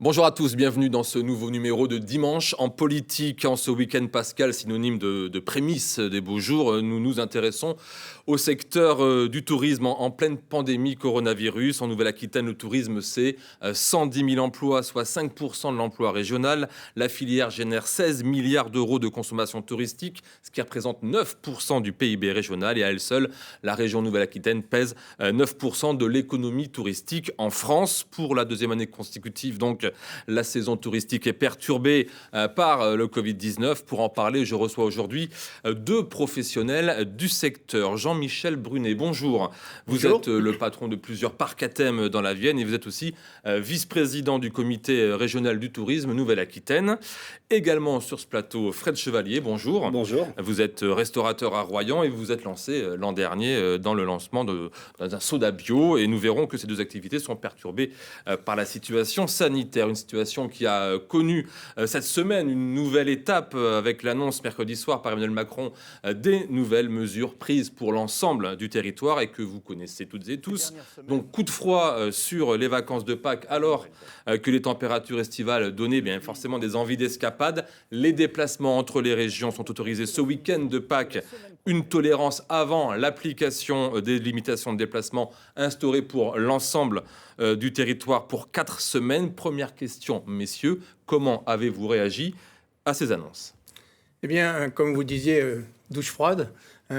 Bonjour à tous, bienvenue dans ce nouveau numéro de Dimanche en politique. En ce week-end pascal, synonyme de prémisse des beaux jours, nous nous intéressons au secteur du tourisme en pleine pandémie coronavirus. En Nouvelle-Aquitaine, le tourisme, c'est 110 000 emplois, soit 5% de l'emploi régional. La filière génère 16 milliards d'euros de consommation touristique, ce qui représente 9% du PIB régional. Et à elle seule, la région Nouvelle-Aquitaine pèse 9% de l'économie touristique en France. Pour la deuxième année consécutive, donc, la saison touristique est perturbée par le Covid-19. Pour en parler, je reçois aujourd'hui deux professionnels du secteur. Jean-Michel Brunet, bonjour. Vous êtes le patron de plusieurs parcs à thème dans la Vienne et vous êtes aussi vice-président du comité régional du tourisme Nouvelle-Aquitaine. Également sur ce plateau, Fred Chevalier, bonjour. Bonjour. Vous êtes restaurateur à Royan et vous vous êtes lancé l'an dernier dans le lancement d'un soda bio. Et nous verrons que ces deux activités sont perturbées par la situation sanitaire. Une situation qui a connu cette semaine une nouvelle étape avec l'annonce mercredi soir par Emmanuel Macron des nouvelles mesures prises pour l'ensemble du territoire et que vous connaissez toutes et tous. Donc coup de froid sur les vacances de Pâques alors que les températures estivales donnaient bien forcément des envies d'escapade. Les déplacements entre les régions sont autorisés ce week-end de Pâques. Une tolérance avant l'application des limitations de déplacement instaurées pour l'ensemble du territoire pour 4 semaines. Première question, messieurs, comment avez-vous réagi à ces annonces ? Eh bien, comme vous disiez, douche froide,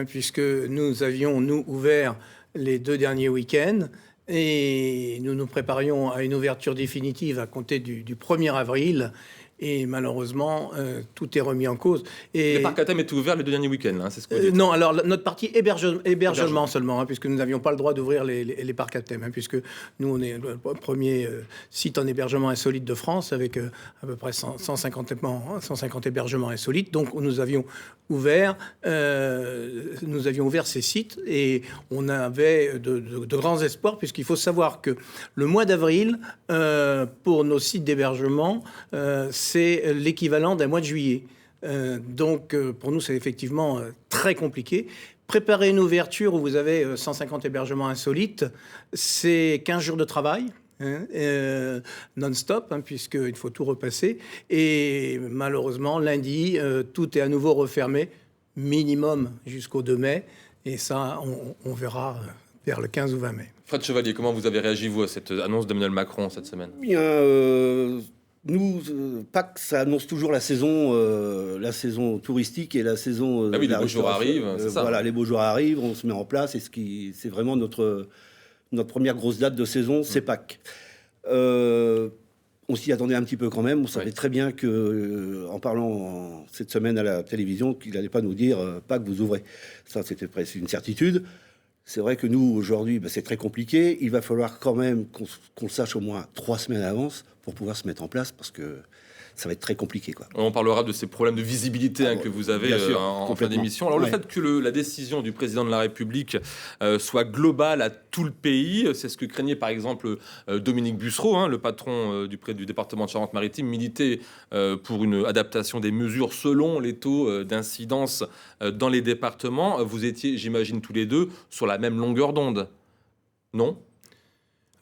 puisque nous avions, ouvert les 2 derniers week-ends et nous nous préparions à une ouverture définitive à compter du 1er avril. Et malheureusement, tout est remis en cause. Et les parcs à thème étaient ouverts les 2 derniers week-ends, c'est ce que vous dites. Non, alors notre partie hébergement seulement, puisque nous n'avions pas le droit d'ouvrir les parcs à thème, puisque nous, on est le premier site en hébergement insolite de France, avec à peu près 150 hébergements insolites. Donc, nous avions ouvert ces sites et on avait de grands espoirs, puisqu'il faut savoir que le mois d'avril, pour nos sites d'hébergement, c'est l'équivalent d'un mois de juillet. Donc, pour nous, c'est effectivement très compliqué. Préparer une ouverture où vous avez 150 hébergements insolites, c'est 15 jours de travail. Non-stop, puisqu'il faut tout repasser. Et malheureusement, lundi, tout est à nouveau refermé, minimum jusqu'au 2 mai. Et ça, on verra vers le 15 ou 20 mai. Fred Chevalier, comment vous avez réagi, vous, à cette annonce d'Emmanuel Macron cette semaine ? Bien, nous, Pâques, ça annonce toujours la saison touristique et la saison. Ah oui, les beaux jours arrivent, c'est ça. Voilà, les beaux jours arrivent, on se met en place et c'est vraiment notre première grosse date de saison, c'est Pâques. On s'y attendait un petit peu quand même. On savait très bien que, en parlant cette semaine à la télévision, qu'il n'allait pas nous dire Pâques, vous ouvrez. Ça, c'était presque une certitude. C'est vrai que nous, aujourd'hui, c'est très compliqué. Il va falloir quand même qu'on le sache au moins 3 semaines à l'avance pour pouvoir se mettre en place, parce que ça va être très compliqué, quoi. On parlera de ces problèmes de visibilité que vous avez en fin d'émission. Alors, le fait que la décision du président de la République soit globale à tout le pays, c'est ce que craignait par exemple Dominique Bussereau, le patron du département de Charente-Maritime, militait pour une adaptation des mesures selon les taux d'incidence dans les départements. Vous étiez, j'imagine, tous les deux sur la même longueur d'onde, non ?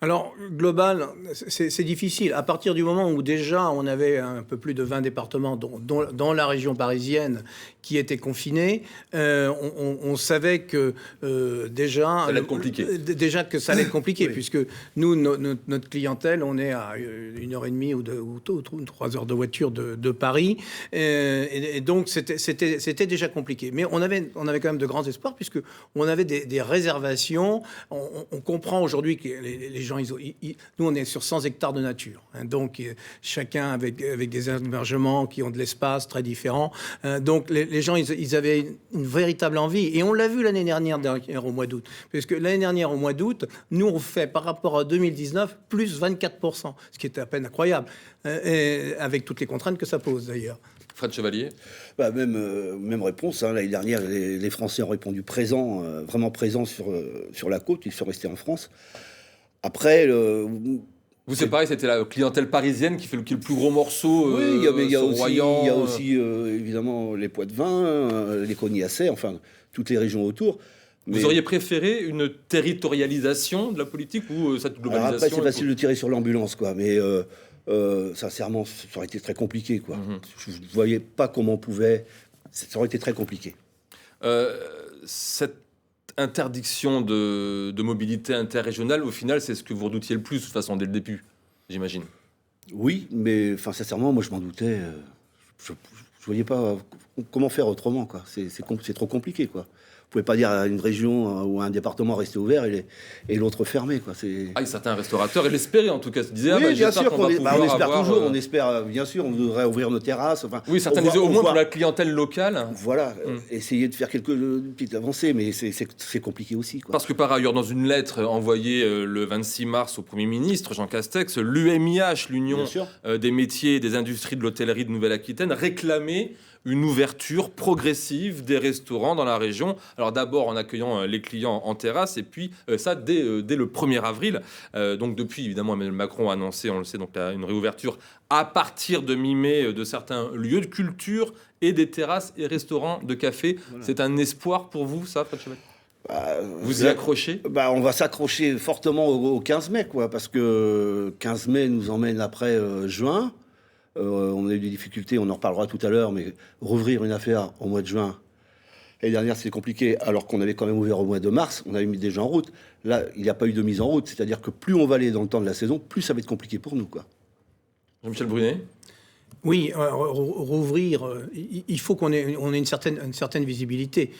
Alors, global, c'est difficile. À partir du moment où déjà on avait un peu plus de 20 départements, dont la région parisienne, qui étaient confinés, on savait que déjà... Ça allait être compliqué. Déjà que ça allait être compliqué, puisque nous, notre clientèle, on est à 1h30 ou 3 heures de voiture de Paris. Et donc, c'était déjà compliqué. Mais on avait quand même de grands espoirs, puisque on avait des réservations. On comprend aujourd'hui que les gens... Nous, on est sur 100 hectares de nature. Donc, chacun avec des hébergements qui ont de l'espace très différent. Donc, les gens, ils avaient une véritable envie. Et on l'a vu l'année dernière au mois d'août. Parce que l'année dernière, au mois d'août, nous, on fait, par rapport à 2019, plus 24%. Ce qui est à peine incroyable. Avec toutes les contraintes que ça pose, d'ailleurs. Fred Chevalier. Même réponse. L'année dernière, les Français ont répondu présent, vraiment présent sur la côte. Ils sont restés en France. Après, vous, c'est pareil, c'était la clientèle parisienne qui fait le plus gros morceau. Oui, il y a Royan, aussi évidemment les Poix-de-Vin, les Cognacais, enfin toutes les régions autour. Vous auriez préféré une territorialisation de la politique ou cette globalisation? Après, c'est facile de tirer sur l'ambulance, quoi. Mais sincèrement, ça aurait été très compliqué, quoi. Je ne voyais pas comment on pouvait... Ça aurait été très compliqué. Cette interdiction de mobilité interrégionale, au final, c'est ce que vous redoutiez le plus, de toute façon, dès le début, j'imagine. Oui, mais sincèrement, moi, je m'en doutais. Je ne voyais pas comment faire autrement, quoi. C'est trop compliqué, quoi. Vous pouvez pas dire à une région ou à un département rester ouvert et l'autre fermé, quoi. Certains restaurateurs, et l'espéraient en tout cas, se disaient bien sûr qu'on va on espère avoir, toujours, on espère, bien sûr, on voudrait ouvrir nos terrasses. Enfin, oui, certains disaient au moins pour la clientèle locale. Voilà, essayer de faire quelques petites avancées, mais c'est compliqué aussi, quoi. Parce que par ailleurs, dans une lettre envoyée le 26 mars au Premier ministre, Jean Castex, l'UMIH, l'Union des métiers et des industries de l'hôtellerie de Nouvelle-Aquitaine, réclamait une ouverture progressive des restaurants dans la région. Alors d'abord en accueillant les clients en terrasse, et puis ça dès le 1er avril. Donc depuis, évidemment, Emmanuel Macron a annoncé, on le sait, donc une réouverture à partir de mi-mai de certains lieux de culture et des terrasses et restaurants de café. Voilà. C'est un espoir pour vous, ça, Fred Chevalier ? Vous y accrochez ? On va s'accrocher fortement au 15 mai, quoi, parce que 15 mai nous emmène après juin. On a eu des difficultés, on en reparlera tout à l'heure, mais rouvrir une affaire au mois de juin, l'année dernière c'était compliqué, alors qu'on avait quand même ouvert au mois de mars, on avait mis des gens en route. Là, il n'y a pas eu de mise en route, c'est-à-dire que plus on va aller dans le temps de la saison, plus ça va être compliqué pour nous, quoi. Jean-Michel Brunet ? Oui, rouvrir, il faut qu'on ait une certaine visibilité.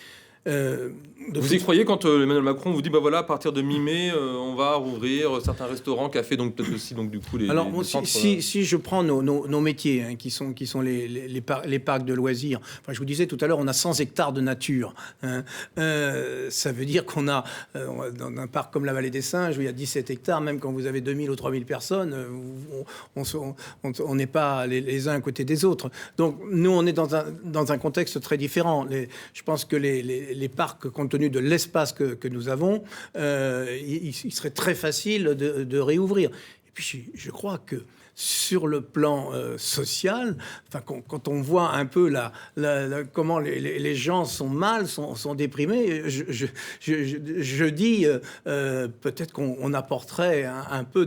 Vous y croyez quand Emmanuel Macron vous dit voilà, à partir de mi-mai on va rouvrir certains restaurants, cafés, donc peut-être aussi donc du coup les centres, si je prends nos métiers qui sont les parcs de loisirs, enfin, je vous disais tout à l'heure, on a 100 hectares de nature, hein. Ça veut dire qu'on a dans un parc comme la Vallée des Singes où il y a 17 hectares, même quand vous avez 2000 ou 3000 personnes, on n'est pas les uns à côté des autres. Donc nous on est dans un contexte très différent. Je pense que les parcs, compte tenu de l'espace que nous avons, il serait très facile de réouvrir. Et puis je crois que sur le plan social, enfin, quand on voit un peu comment les gens sont mal, sont déprimés, je dis peut-être qu'on apporterait un peu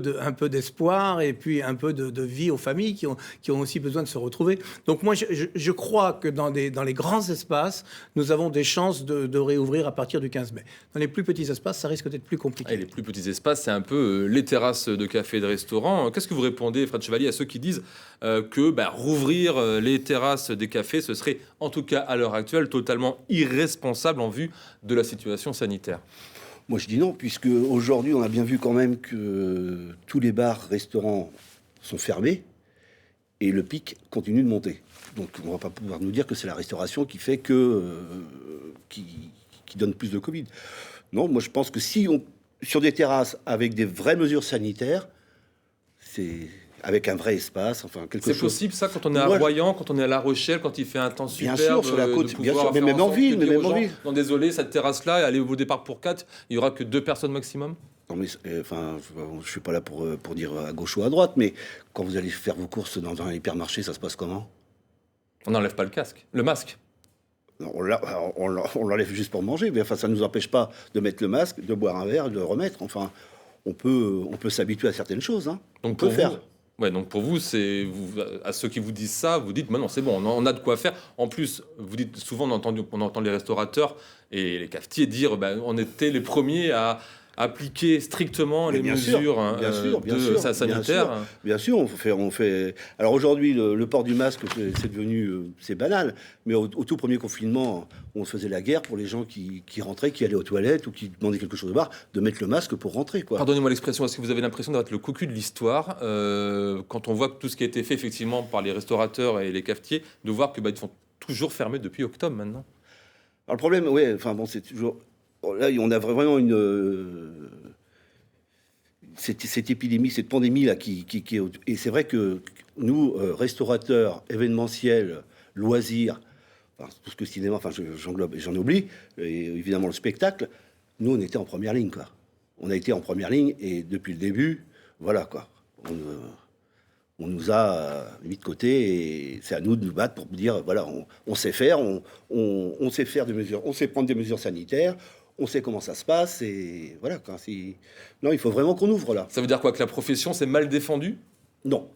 d'espoir et puis un peu de vie aux familles qui ont aussi besoin de se retrouver. Donc moi, je crois que dans les grands espaces, nous avons des chances de réouvrir à partir du 15 mai. Dans les plus petits espaces, ça risque d'être plus compliqué. Et les plus petits espaces, c'est un peu les terrasses de cafés et de restaurants. Qu'est-ce que vous répondez, Fred Chevalier, à ceux qui disent que rouvrir les terrasses des cafés, ce serait, en tout cas à l'heure actuelle, totalement irresponsable en vue de la situation sanitaire ? Moi, je dis non, puisque aujourd'hui, on a bien vu quand même que tous les bars, restaurants sont fermés et le pic continue de monter. Donc, on ne va pas pouvoir nous dire que c'est la restauration qui fait qui donne plus de Covid. Non, moi, je pense que sur des terrasses avec des vraies mesures sanitaires, avec un vrai espace, enfin quelque chose. C'est possible ça quand on est à Royan, quand on est à La Rochelle, quand il fait un temps superbe. Bien sûr, sur la côte, bien sûr, mais même en ville, Non, désolé, cette terrasse-là, allez au départ pour 4, il y aura que 2 personnes maximum. Non mais enfin, je suis pas là pour dire à gauche ou à droite, mais quand vous allez faire vos courses dans un hypermarché, ça se passe comment ? On n'enlève pas le masque. On l'enlève juste pour manger, mais enfin, ça ne nous empêche pas de mettre le masque, de boire un verre, de le remettre. Enfin, on peut s'habituer à certaines choses. Hein. Donc pour faire. Ouais, donc pour vous, à ceux qui vous disent ça, vous dites, non, c'est bon, on a de quoi faire. En plus, vous dites souvent, on entend les restaurateurs et les cafetiers dire, on était les premiers à appliquer strictement les mesures sanitaires. Bien sûr, on fait. Alors aujourd'hui, le port du masque, c'est devenu, c'est banal. Mais au tout premier confinement, on faisait la guerre pour les gens qui rentraient, qui allaient aux toilettes ou qui demandaient quelque chose de bar, de mettre le masque pour rentrer, quoi. Pardonnez-moi l'expression, est-ce que vous avez l'impression d'être le cocu de l'histoire quand on voit tout ce qui a été fait effectivement par les restaurateurs et les cafetiers, de voir que ils sont toujours fermés depuis octobre maintenant? Alors le problème, oui, enfin bon, c'est toujours. Là, on a vraiment cette épidémie, cette pandémie là qui est... Et c'est vrai que nous, restaurateurs, événementiels, loisirs, enfin, tout ce que cinéma, enfin j'englobe et j'en oublie, et évidemment le spectacle, nous on était en première ligne, quoi. On a été en première ligne et depuis le début, voilà quoi. On nous a mis de côté et c'est à nous de nous battre pour dire voilà, on sait faire, on sait faire des mesures, on sait prendre des mesures sanitaires. On sait comment ça se passe et voilà. Non, il faut vraiment qu'on ouvre là. Ça veut dire quoi, que la profession s'est mal défendue ? Non,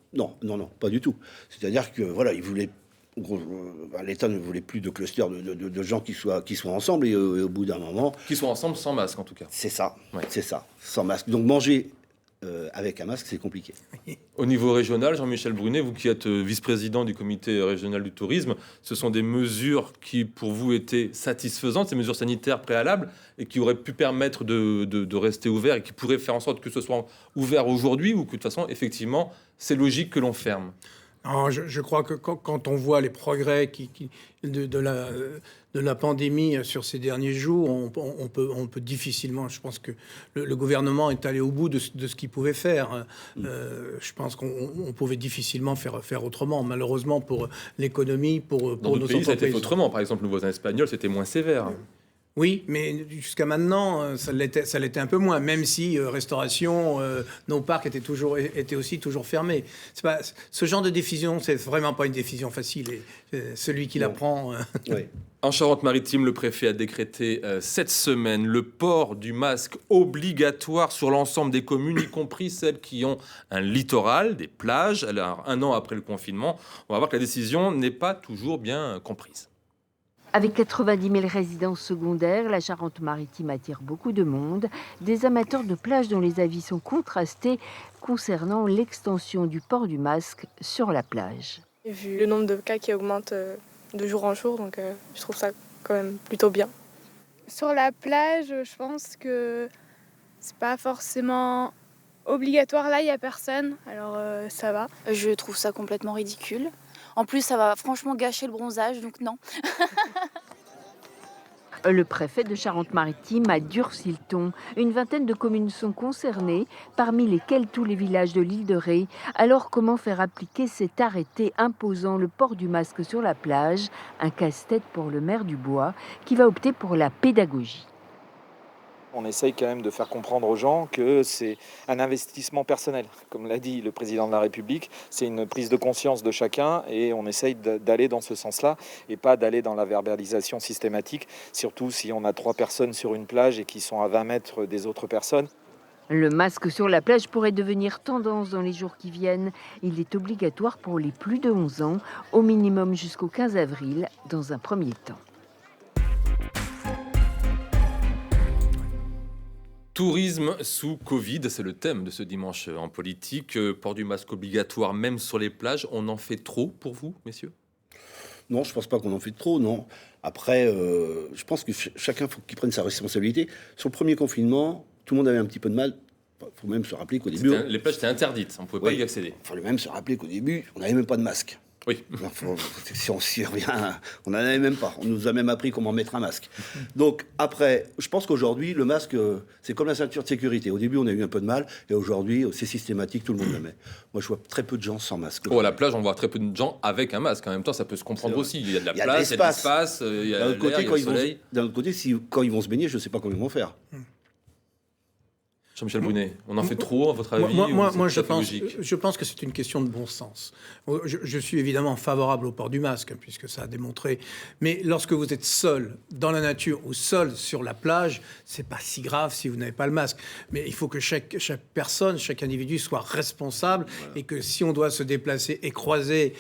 pas du tout. C'est-à-dire que voilà, ils voulaient l'État ne voulait plus de clusters de gens qui soient ensemble et au bout d'un moment... Qui sont ensemble sans masque, en tout cas. C'est ça, Ouais. c'est ça, sans masque. Donc manger avec un masque, c'est compliqué. Au niveau régional, Jean-Michel Brunet, vous qui êtes vice-président du comité régional du tourisme, ce sont des mesures qui, pour vous, étaient satisfaisantes, ces mesures sanitaires préalables, et qui auraient pu permettre de rester ouverts et qui pourraient faire en sorte que ce soit ouvert aujourd'hui, ou que de toute façon, effectivement, c'est logique que l'on ferme. Non, je crois que quand on voit les progrès de la pandémie sur ces derniers jours, on peut difficilement. Je pense que le gouvernement est allé au bout de ce qu'il pouvait faire. Je pense qu'on pouvait difficilement faire autrement. Malheureusement pour l'économie, pour nos Dans d'autres pays, ça a été entreprises. fait autrement. Par exemple, nos voisins espagnols, c'était moins sévère. Oui, mais jusqu'à maintenant, ça l'était un peu moins, même si restauration, nos parcs étaient aussi toujours fermés. C'est pas, ce genre de décision, c'est vraiment pas une décision facile. Et celui qui la prend... Oui. En Charente-Maritime, le préfet a décrété cette semaine le port du masque obligatoire sur l'ensemble des communes, y compris celles qui ont un littoral, des plages. Alors, 1 an après le confinement, on va voir que la décision n'est pas toujours bien comprise. Avec 90 000 résidences secondaires, la Charente-Maritime attire beaucoup de monde, des amateurs de plage dont les avis sont contrastés concernant l'extension du port du masque sur la plage. J'ai vu le nombre de cas qui augmente de jour en jour, donc je trouve ça quand même plutôt bien. Sur la plage, je pense que c'est pas forcément obligatoire. Là, il n'y a personne, alors ça va. Je trouve ça complètement ridicule. En plus, ça va franchement gâcher le bronzage, donc non. Le préfet de Charente-Maritime a durci le ton. Une vingtaine de communes sont concernées, parmi lesquelles tous les villages de l'île de Ré. Alors comment faire appliquer cet arrêté imposant le port du masque sur la plage? Un casse-tête pour le maire du Bois qui va opter pour la pédagogie. On essaye quand même de faire comprendre aux gens que c'est un investissement personnel. Comme l'a dit le président de la République, c'est une prise de conscience de chacun et on essaye d'aller dans ce sens-là et pas d'aller dans la verbalisation systématique, surtout si on a 3 personnes sur une plage et qui sont à 20 mètres des autres personnes. Le masque sur la plage pourrait devenir tendance dans les jours qui viennent. Il est obligatoire pour les plus de 11 ans, au minimum jusqu'au 15 avril, dans un premier temps. Tourisme sous Covid, c'est le thème de ce dimanche en politique. Port du masque obligatoire, même sur les plages. On en fait trop pour vous, messieurs? Non, je pense pas qu'on en fait trop, non. Après, je pense que chacun faut qu'il prenne sa responsabilité. Sur le premier confinement, tout le monde avait un petit peu de mal. Il faut même se rappeler qu'au début... Les plages étaient interdites, on ne pouvait pas y accéder. Il fallait même se rappeler qu'au début, on n'avait même pas de masque. Oui. Si on s'y revient, on n'en avait même pas. On nous a même appris comment mettre un masque. Donc après, je pense qu'aujourd'hui, le masque, c'est comme la ceinture de sécurité. Au début, on a eu un peu de mal, et aujourd'hui, c'est systématique, tout le monde le met. Moi, je vois très peu de gens sans masque. À la plage, on voit très peu de gens avec un masque. En même temps, ça peut se comprendre aussi. Il y a de la place, il y a de l'espace, il y a l'air, il y a le soleil. D'un autre côté, quand ils vont se baigner, je ne sais pas comment ils vont faire. Jean-Michel Brunet, on en fait trop, à votre avis? Moi je pense que c'est une question de bon sens. Je suis évidemment favorable au port du masque, puisque ça a démontré. Mais lorsque vous êtes seul dans la nature ou seul sur la plage, c'est pas si grave si vous n'avez pas le masque. Mais il faut que chaque personne, chaque individu soit responsable, et que si on doit se déplacer et croiser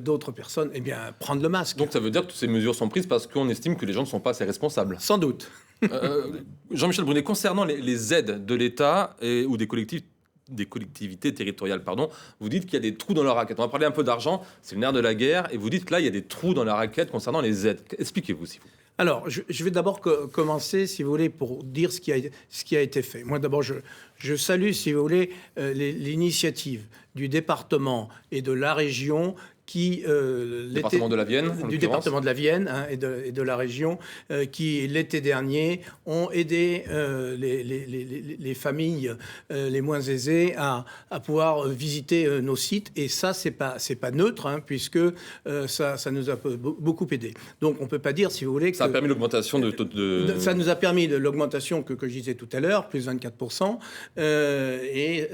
d'autres personnes, eh bien, prendre le masque. Donc ça veut dire que toutes ces mesures sont prises parce qu'on estime que les gens ne sont pas assez responsables. Sans doute. Jean-Michel Brunet, concernant les aides de l'État ou des collectivités territoriales, vous dites qu'il y a des trous dans la raquette. On va parler un peu d'argent, c'est le nerf de la guerre, et vous dites que là, il y a des trous dans la raquette concernant les aides. Expliquez-vous, s'il vous plaît. Alors, je vais d'abord commencer, si vous voulez, pour dire ce qui a été fait. Moi, d'abord, je salue, si vous voulez, l'initiative du département et de la région qui département de la Vienne, du département de la Vienne et de la région qui l'été dernier ont aidé les familles les moins aisées à pouvoir visiter nos sites, et ça c'est pas neutre, puisque ça nous a beaucoup aidé. Donc on peut pas dire, si vous voulez, que ça a permis l'augmentation de... Ça nous a permis l'augmentation que je disais tout à l'heure, plus 24%, et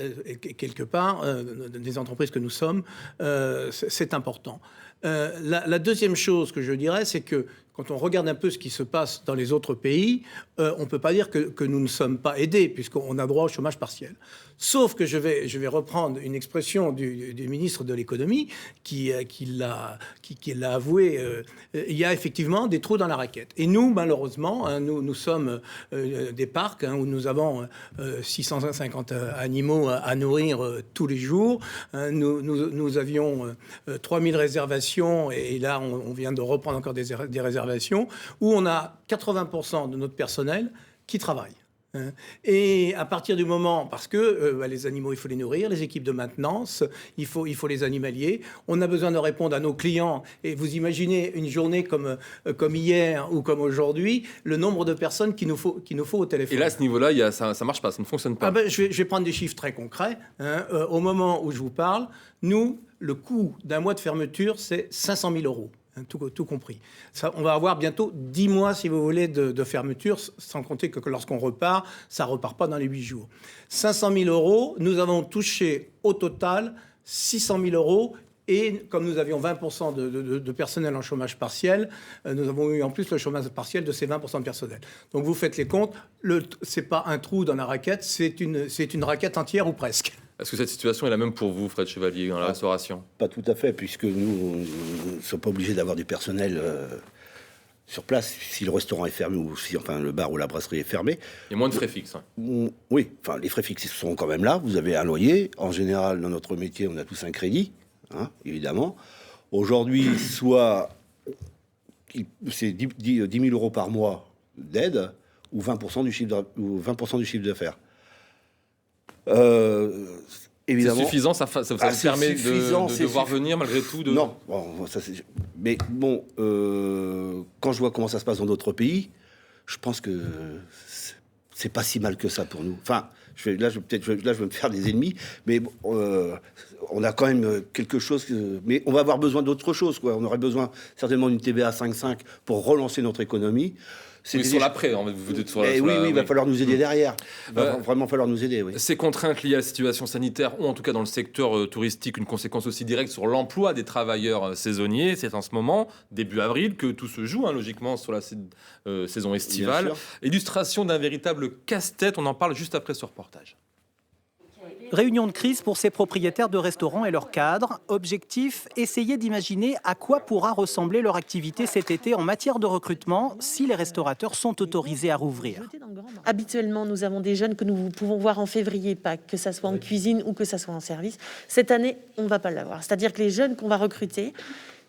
quelque part des entreprises que nous sommes, c'est important. La deuxième chose que je dirais, c'est que quand on regarde un peu ce qui se passe dans les autres pays, on ne peut pas dire que nous ne sommes pas aidés, puisqu'on a droit au chômage partiel. Sauf que je vais reprendre une expression du ministre de l'économie qui l'a avoué. Il y a effectivement des trous dans la raquette. Et nous, malheureusement, nous sommes des parcs où nous avons 650 animaux à nourrir tous les jours. Nous avions 3000 réservations et là, on vient de reprendre encore des réservations où on a 80% de notre personnel qui travaille. Et à partir du moment, parce que les animaux, il faut les nourrir, les équipes de maintenance, il faut les animaliers, on a besoin de répondre à nos clients. Et vous imaginez une journée comme hier ou comme aujourd'hui, le nombre de personnes qu'il nous faut au téléphone. Et là, à ce niveau-là, ça ne marche pas, ça ne fonctionne pas. Je vais prendre des chiffres très concrets. Au moment où je vous parle, nous, le coût d'un mois de fermeture, c'est 500 000 €. Tout compris. Ça, on va avoir bientôt 10 mois, si vous voulez, de fermeture, sans compter que lorsqu'on repart, ça ne repart pas dans les 8 jours. 500 000 €, nous avons touché au total 600 000 €. Et comme nous avions 20% de personnel en chômage partiel, nous avons eu en plus le chômage partiel de ces 20% de personnel. Donc vous faites les comptes, ce n'est pas un trou dans la raquette, c'est une raquette entière ou presque. Est-ce que cette situation est la même pour vous, Fred Chevalier, dans la restauration ? Pas tout à fait, puisque nous ne sommes pas obligés d'avoir du personnel sur place si le restaurant est fermé ou si le bar ou la brasserie est fermé. Il y a moins de frais fixes. Oui, les frais fixes sont quand même là. Vous avez un loyer. En général, dans notre métier, on a tous un crédit, évidemment. Aujourd'hui, soit c'est 10 000 € par mois d'aide ou 20% du chiffre d'affaires. Évidemment. C'est suffisant, ça vous permet de devoir venir malgré tout Non, mais bon, quand je vois comment ça se passe dans d'autres pays, je pense que c'est pas si mal que ça pour nous. Enfin, je vais me faire des ennemis, mais bon, on a quand même quelque chose. Mais on va avoir besoin d'autre chose, quoi. On aurait besoin certainement d'une TVA 5,5 pour relancer notre économie. Oui, sur l'après, vous dites sur oui, il va falloir nous aider derrière. Il va vraiment falloir nous aider, oui. Ces contraintes liées à la situation sanitaire ont, en tout cas dans le secteur touristique, une conséquence aussi directe sur l'emploi des travailleurs saisonniers. C'est en ce moment, début avril, que tout se joue, logiquement, sur la saison estivale. Illustration d'un véritable casse-tête, on en parle juste après ce reportage. Réunion de crise pour ces propriétaires de restaurants et leurs cadres. Objectif, essayer d'imaginer à quoi pourra ressembler leur activité cet été en matière de recrutement si les restaurateurs sont autorisés à rouvrir. Habituellement, nous avons des jeunes que nous pouvons voir en février, Pâques, que ça soit en cuisine ou que ça soit en service. Cette année, on ne va pas l'avoir. C'est-à-dire que les jeunes qu'on va recruter,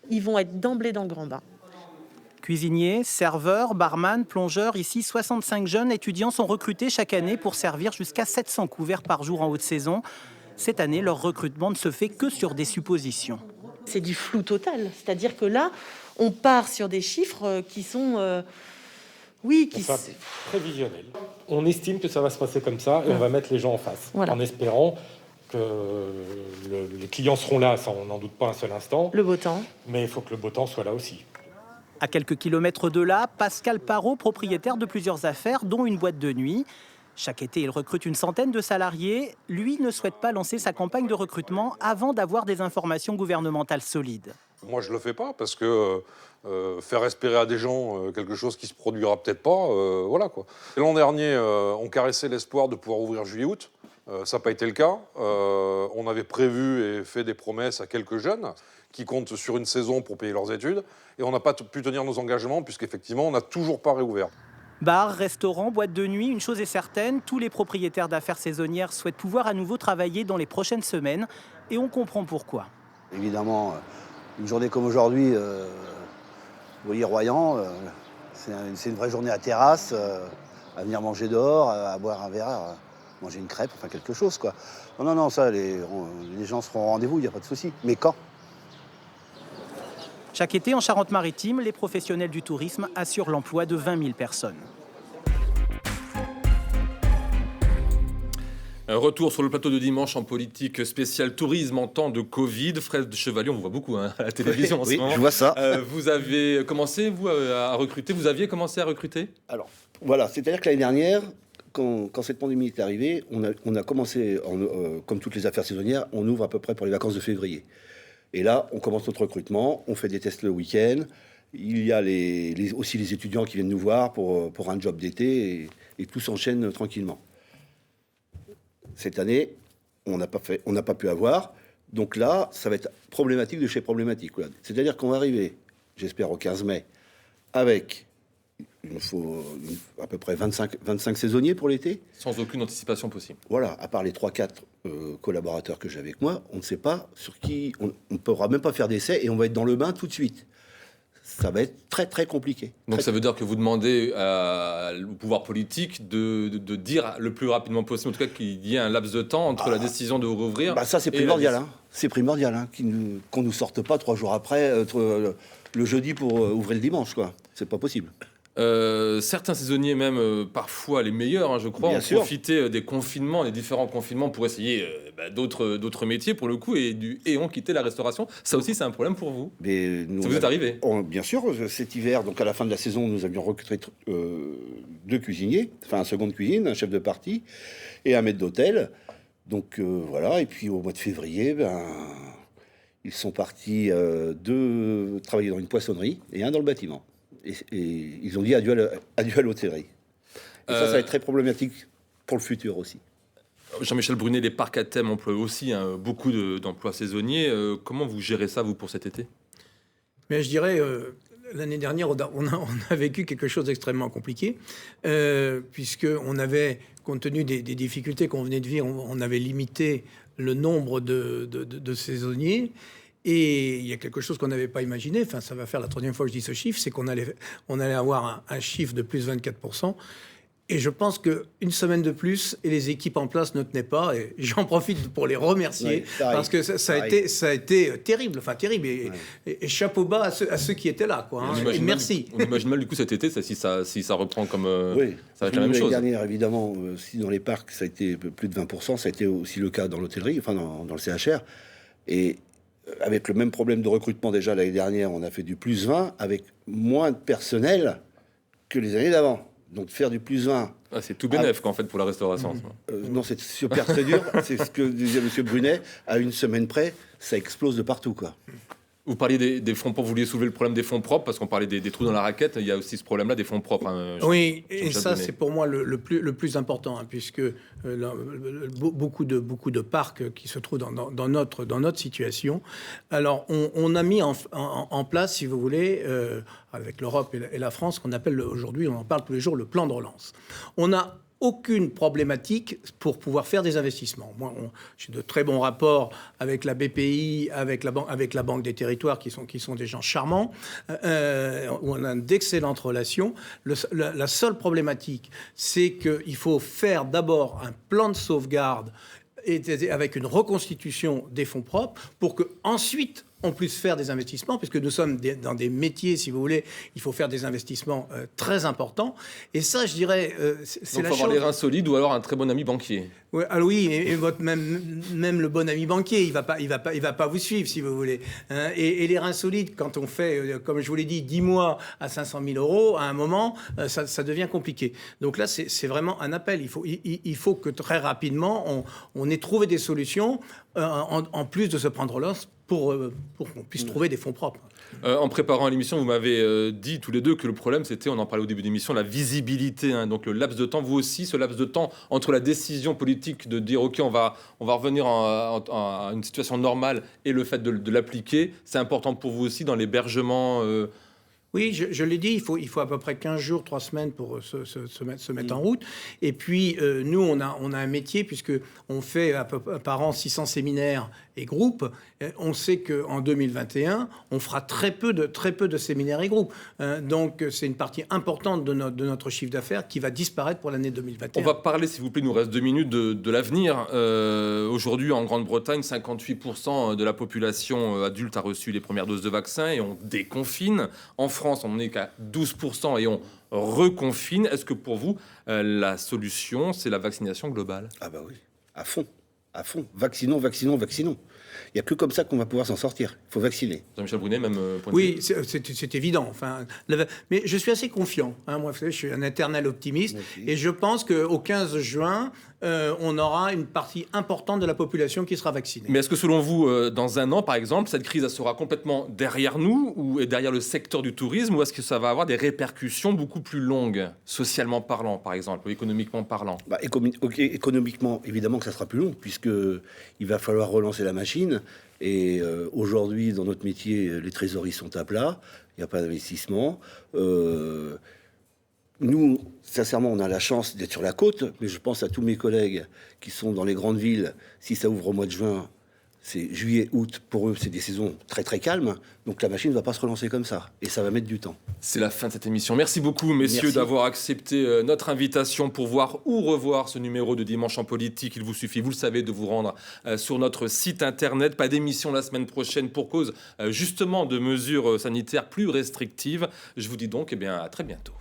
ils vont être d'emblée dans le grand bain. Cuisiniers, serveurs, barman, plongeurs, ici 65 jeunes étudiants sont recrutés chaque année pour servir jusqu'à 700 couverts par jour en haute saison. Cette année, leur recrutement ne se fait que sur des suppositions. C'est du flou total, c'est-à-dire que là, on part sur des chiffres qui sont... prévisionnels. On estime que ça va se passer comme ça et on va mettre les gens en face, en espérant que les clients seront là, ça on n'en doute pas un seul instant. Le beau temps. Mais il faut que le beau temps soit là aussi. À quelques kilomètres de là, Pascal Parot, propriétaire de plusieurs affaires, dont une boîte de nuit. Chaque été, il recrute une centaine de salariés. Lui ne souhaite pas lancer sa campagne de recrutement avant d'avoir des informations gouvernementales solides. Moi, je ne le fais pas parce que faire respirer à des gens quelque chose qui ne se produira peut-être pas, voilà quoi. L'an dernier, on caressait l'espoir de pouvoir ouvrir juillet-août. Ça n'a pas été le cas. On avait prévu et fait des promesses à quelques jeunes qui comptent sur une saison pour payer leurs études. Et on n'a pas pu tenir nos engagements puisqu'effectivement, on n'a toujours pas réouvert. Bars, restaurants, boîtes de nuit, une chose est certaine, tous les propriétaires d'affaires saisonnières souhaitent pouvoir à nouveau travailler dans les prochaines semaines. Et on comprend pourquoi. Évidemment, une journée comme aujourd'hui, vous voyez Royan, c'est une vraie journée à terrasse, à venir manger dehors, à boire un verre, à manger une crêpe, enfin quelque chose quoi. Non, ça, les gens seront au rendez-vous, il n'y a pas de souci. Mais quand ? Chaque été, en Charente-Maritime, les professionnels du tourisme assurent l'emploi de 20 000 personnes. Un retour sur le plateau de dimanche en politique spéciale tourisme en temps de Covid. Fred Chevalier, on vous voit beaucoup à la télévision en ce moment. Oui, je vois ça. Vous avez commencé, vous, à recruter. Vous aviez commencé à recruter ? Alors, voilà, c'est-à-dire que l'année dernière, quand cette pandémie est arrivée, on a commencé, comme toutes les affaires saisonnières, on ouvre à peu près pour les vacances de février. Et là, on commence notre recrutement, on fait des tests le week-end, Il y a aussi les étudiants qui viennent nous voir pour un job d'été et tout s'enchaîne tranquillement. Cette année, on n'a pas pu avoir. Donc là, ça va être problématique de chez problématique. Voilà. C'est-à-dire qu'on va arriver, j'espère, au 15 mai, avec à peu près 25 saisonniers pour l'été. Sans aucune anticipation possible. Voilà, à part les 3-4 collaborateurs que j'ai avec moi, on ne sait pas sur qui... On ne pourra même pas faire d'essai et on va être dans le bain tout de suite. Ça va être très, très compliqué. Donc ça veut dire que vous demandez au pouvoir politique de dire le plus rapidement possible, en tout cas qu'il y ait un laps de temps entre la décision de rouvrir... ça, c'est primordial. C'est primordial qu'on ne nous sorte pas 3 jours après, le jeudi pour ouvrir le dimanche, quoi. C'est pas possible. Certains saisonniers, même parfois les meilleurs, je crois, ont profité des confinements, des différents confinements pour essayer d'autres métiers pour le coup et ont quitté la restauration. Ça aussi, c'est un problème pour vous. Mais ça vous est arrivé? Bien sûr, cet hiver, donc à la fin de la saison, nous avions recruté 2 cuisiniers, enfin un second de cuisine, un chef de partie et un maître d'hôtel. Donc voilà, et puis au mois de février, ils sont partis 2 travailler dans une poissonnerie et un dans le bâtiment. Et ils ont dit adieu à l'hôtellerie. Et ça va être très problématique pour le futur aussi. Jean-Michel Brunet, les parcs à thème emploient aussi beaucoup d'emplois saisonniers. Comment vous gérez ça, vous, pour cet été? Mais je dirais, l'année dernière, on a vécu quelque chose d'extrêmement compliqué, puisqu'on avait, compte tenu des difficultés qu'on venait de vivre, on avait limité le nombre de saisonniers. Et il y a quelque chose qu'on n'avait pas imaginé, enfin ça va faire la 3e fois que je dis ce chiffre, c'est qu'on allait avoir un chiffre de plus 24%. Et je pense qu'une semaine de plus, et les équipes en place ne tenaient pas, et j'en profite pour les remercier, parce que ça a été terrible, et chapeau bas à ceux qui étaient là, quoi. Et merci. On imagine mal du coup cet été, si ça reprend comme... ça va être la même l'année chose. Dernière, évidemment, si dans les parcs ça a été plus de 20%, ça a été aussi le cas dans l'hôtellerie, enfin dans le CHR. Et avec le même problème de recrutement déjà l'année dernière, on a fait du plus 20 avec moins de personnel que les années d'avant. Donc faire du plus 20... c'est tout bénef en fait pour la restauration. Non, c'est super très dur. C'est ce que disait M. Brunet. À une semaine près, ça explose de partout, quoi. Vous parliez des fonds propres, vous vouliez soulever le problème des fonds propres, parce qu'on parlait des trous dans la raquette, il y a aussi ce problème-là des fonds propres. Oui, et ça c'est pour moi le plus important, puisque beaucoup de parcs qui se trouvent dans notre situation. Alors on a mis en place, si vous voulez, avec l'Europe et la France, qu'on appelle aujourd'hui, on en parle tous les jours, le plan de relance. On a aucune problématique pour pouvoir faire des investissements. Moi, j'ai de très bons rapports avec la BPI, avec la Banque des Territoires, qui sont des gens charmants, où on a d'excellentes relations. La seule problématique, c'est qu'il faut faire d'abord un plan de sauvegarde avec une reconstitution des fonds propres pour que ensuite on puisse faire des investissements, puisque nous sommes dans des métiers, si vous voulez, il faut faire des investissements très importants. Et ça, je dirais, c'est la chose... Donc, il faut avoir les reins solides ou alors un très bon ami banquier. Ouais, alors oui, et même le bon ami banquier, il va pas vous suivre, si vous voulez. Et les reins solides, quand on fait, comme je vous l'ai dit, 10 mois à 500 000 euros, à un moment, ça devient compliqué. Donc là, c'est vraiment un appel. Il faut que très rapidement, on ait trouvé des solutions, en plus de se prendre l'os, pour qu'on puisse trouver des fonds propres. En préparant l'émission, vous m'avez dit tous les deux que le problème, c'était, on en parlait au début de l'émission, la visibilité. Donc le laps de temps, vous aussi, ce laps de temps entre la décision politique de dire ok, on va revenir à une situation normale et le fait de l'appliquer, c'est important pour vous aussi dans l'hébergement. Oui, je l'ai dit, il faut à peu près 15 jours, 3 semaines pour se mettre en route. Et puis, nous, on a un métier, puisque on fait par an 600 séminaires et groupes. On sait qu'en 2021, on fera très peu de séminaires et groupes. Donc, c'est une partie importante de notre chiffre d'affaires qui va disparaître pour l'année 2021. On va parler, s'il vous plaît, il nous reste 2 minutes, de l'avenir. Aujourd'hui, en Grande-Bretagne, 58% de la population adulte a reçu les premières doses de vaccin et on déconfine. En France, on n'est qu'à 12% et on reconfine. Est-ce que pour vous, la solution, c'est la vaccination globale? Ah bah oui, à fond. à fond. Vaccinons, vaccinons, vaccinons. Il n'y a que comme ça qu'on va pouvoir s'en sortir. Il faut vacciner. Jean-Michel Brunet, même point de Oui, vue. c'est évident. Enfin, mais je suis assez confiant. Hein. Moi, vous savez, je suis un éternel optimiste. Et je pense qu'au 15 juin, on aura une partie importante de la population qui sera vaccinée. Mais est-ce que selon vous, dans un an, par exemple, cette crise elle sera complètement derrière nous ou derrière le secteur du tourisme, ou est-ce que ça va avoir des répercussions beaucoup plus longues, socialement parlant, par exemple, ou économiquement parlant? Économiquement, évidemment que ça sera plus long, puisqu'il va falloir relancer la machine. Et aujourd'hui, dans notre métier, les trésoreries sont à plat, il n'y a pas d'investissement. Nous, sincèrement, on a la chance d'être sur la côte, mais je pense à tous mes collègues qui sont dans les grandes villes. Si ça ouvre au mois de juin, c'est juillet, août, pour eux, c'est des saisons très très calmes. Donc la machine ne va pas se relancer comme ça. Et ça va mettre du temps. C'est la fin de cette émission. Merci beaucoup, messieurs, Merci. d'avoir accepté notre invitation pour voir ou revoir ce numéro de Dimanche en politique. Il vous suffit, vous le savez, de vous rendre sur notre site internet. Pas d'émission la semaine prochaine pour cause justement de mesures sanitaires plus restrictives. Je vous dis donc à très bientôt.